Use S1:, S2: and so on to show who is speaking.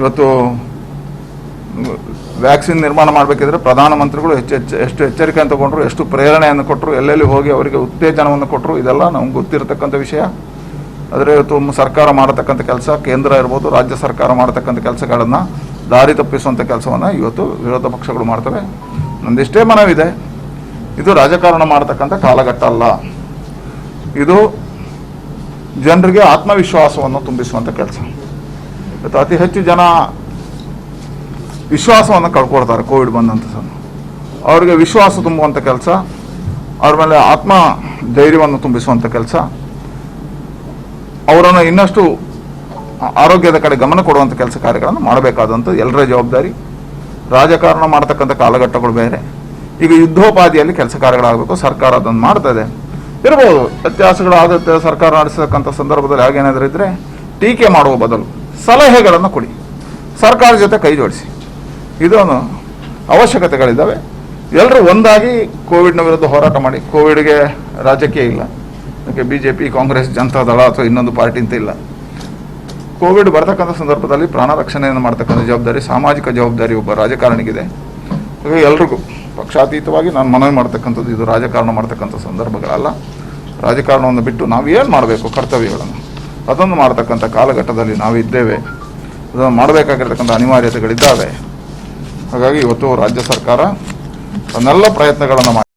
S1: ಇವತ್ತು ವ್ಯಾಕ್ಸಿನ್ ನಿರ್ಮಾಣ ಮಾಡಬೇಕಿದ್ರೆ ಪ್ರಧಾನಮಂತ್ರಿಗಳು ಎಷ್ಟು ಎಚ್ಚರಿಕೆಯನ್ನು ತಗೊಂಡ್ರು, ಎಷ್ಟು ಪ್ರೇರಣೆಯನ್ನು ಕೊಟ್ಟರು, ಎಲ್ಲೆಲ್ಲಿ ಹೋಗಿ ಅವರಿಗೆ ಉತ್ತೇಜನವನ್ನು ಕೊಟ್ಟರು, ಇದೆಲ್ಲ ನಮ್ಗೆ ಗೊತ್ತಿರತಕ್ಕಂಥ ವಿಷಯ. ಆದರೆ ಇವತ್ತು ಸರ್ಕಾರ ಮಾಡತಕ್ಕಂಥ ಕೆಲಸ, ಕೇಂದ್ರ ಇರ್ಬೋದು, ರಾಜ್ಯ ಸರ್ಕಾರ ಮಾಡತಕ್ಕಂಥ ಕೆಲಸಗಳನ್ನು ದಾರಿ ತಪ್ಪಿಸುವಂಥ ಕೆಲಸವನ್ನು ಇವತ್ತು ವಿರೋಧ ಪಕ್ಷಗಳು ಮಾಡ್ತವೆ. ನಂದಿಷ್ಟೇ ಮನವಿದೆ, ಇದು ರಾಜಕಾರಣ ಮಾಡತಕ್ಕಂಥ ಕಾಲಘಟ್ಟ ಅಲ್ಲ, ಇದು ಜನರಿಗೆ ಆತ್ಮವಿಶ್ವಾಸವನ್ನು ತುಂಬಿಸುವಂಥ ಕೆಲಸ. ಇವತ್ತು ಅತಿ ಹೆಚ್ಚು ಜನ ವಿಶ್ವಾಸವನ್ನು ಕಳ್ಕೊಳ್ತಾರೆ ಕೋವಿಡ್ ಬಂದಂಥ ಅವರಿಗೆ ವಿಶ್ವಾಸ ತುಂಬುವಂಥ ಕೆಲಸ, ಅವ್ರ ಮೇಲೆ ಆತ್ಮ ಧೈರ್ಯವನ್ನು ತುಂಬಿಸುವಂಥ ಕೆಲಸ, ಅವರನ್ನು ಇನ್ನಷ್ಟು ಆರೋಗ್ಯದ ಕಡೆ ಗಮನ ಕೊಡುವಂಥ ಕೆಲಸ ಕಾರ್ಯಗಳನ್ನು ಮಾಡಬೇಕಾದಂಥ ಎಲ್ಲರ ಜವಾಬ್ದಾರಿ. ರಾಜಕಾರಣ ಮಾಡ್ತಕ್ಕಂಥ ಕಾಲಘಟ್ಟಗಳು ಬೇರೆ, ಈಗ ಯುದ್ಧೋಪಾದಿಯಲ್ಲಿ ಕೆಲಸ ಕಾರ್ಯಗಳಾಗಬೇಕು. ಸರ್ಕಾರ ಅದನ್ನು ಮಾಡ್ತದೆ ಇರ್ಬೋದು, ವ್ಯತ್ಯಾಸಗಳಾಗುತ್ತೆ ಸರ್ಕಾರ ನಡೆಸತಕ್ಕಂಥ ಸಂದರ್ಭದಲ್ಲಿ. ಹಾಗೇನಾದರೂ ಇದ್ದರೆ ಟೀಕೆ ಮಾಡುವ ಬದಲು ಸಲಹೆಗಳನ್ನು ಕೊಡಿ, ಸರ್ಕಾರ ಜೊತೆ ಕೈ ಜೋಡಿಸಿ. ಇದೊಂದು ಅವಶ್ಯಕತೆಗಳಿದ್ದಾವೆ. ಎಲ್ಲರೂ ಒಂದಾಗಿ ಕೋವಿಡ್ನ ವಿರುದ್ಧ ಹೋರಾಟ ಮಾಡಿ. ಕೋವಿಡ್ಗೆ ರಾಜಕೀಯ ಇಲ್ಲ, ಅದಕ್ಕೆ BJP, ಕಾಂಗ್ರೆಸ್, ಜನತಾ ದಳ ಅಥವಾ ಇನ್ನೊಂದು ಪಾರ್ಟಿ ಅಂತ ಇಲ್ಲ. ಕೋವಿಡ್ ಬರ್ತಕ್ಕಂಥ ಸಂದರ್ಭದಲ್ಲಿ ಪ್ರಾಣ ರಕ್ಷಣೆಯನ್ನು ಮಾಡ್ತಕ್ಕಂಥ ಜವಾಬ್ದಾರಿ, ಸಾಮಾಜಿಕ ಜವಾಬ್ದಾರಿ ಒಬ್ಬ ರಾಜಕಾರಣಿಗಿದೆ. ಹಾಗಾಗಿ ಎಲ್ರಿಗೂ ಪಕ್ಷಾತೀತವಾಗಿ ನಾನು ಮನವಿ ಮಾಡ್ತಕ್ಕಂಥದ್ದು, ಇದು ರಾಜಕಾರಣ ಮಾಡ್ತಕ್ಕಂಥ ಸಂದರ್ಭಗಳಲ್ಲ. ರಾಜಕಾರಣವನ್ನು ಬಿಟ್ಟು ನಾವು ಏನು ಮಾಡಬೇಕು ಕರ್ತವ್ಯಗಳನ್ನು ಅದನ್ನು ಮಾಡ್ತಕ್ಕಂಥ ಕಾಲಘಟ್ಟದಲ್ಲಿ ನಾವಿದ್ದೇವೆ. ಅದನ್ನು ಮಾಡಬೇಕಾಗಿರ್ತಕ್ಕಂಥ ಅನಿವಾರ್ಯತೆಗಳಿದ್ದಾವೆ. ಹಾಗಾಗಿ ಇವತ್ತು ರಾಜ್ಯ ಸರ್ಕಾರ ತನ್ನೆಲ್ಲ ಪ್ರಯತ್ನಗಳನ್ನು ಮಾಡಿ